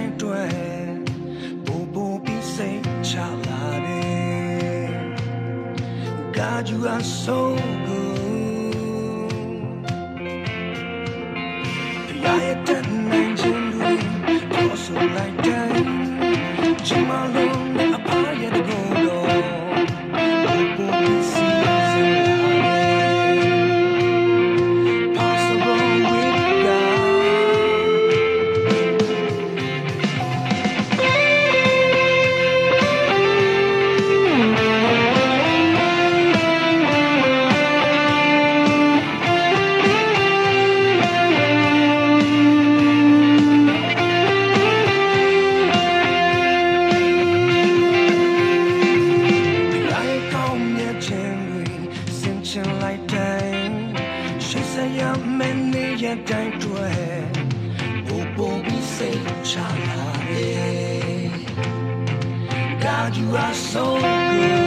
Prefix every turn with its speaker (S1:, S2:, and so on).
S1: တိုင်းတွဲပူပူပြီးစိတ်ချလာတယ် God you are so good တရားရဲ့တန်နိုင်ခြင်းတွေပေါ်ဆိုလိုက်တိုင်းချိန်မှလုံးနဲ့အဖားရဲ့တကူတော့ပူပူပြီးစိတ်ချလာလိုက်တိုင်းရှိစရာမင်းရဲ့တိုင်းတွဲပူပူပြီးစိတ်ချလာတယ် God you are so good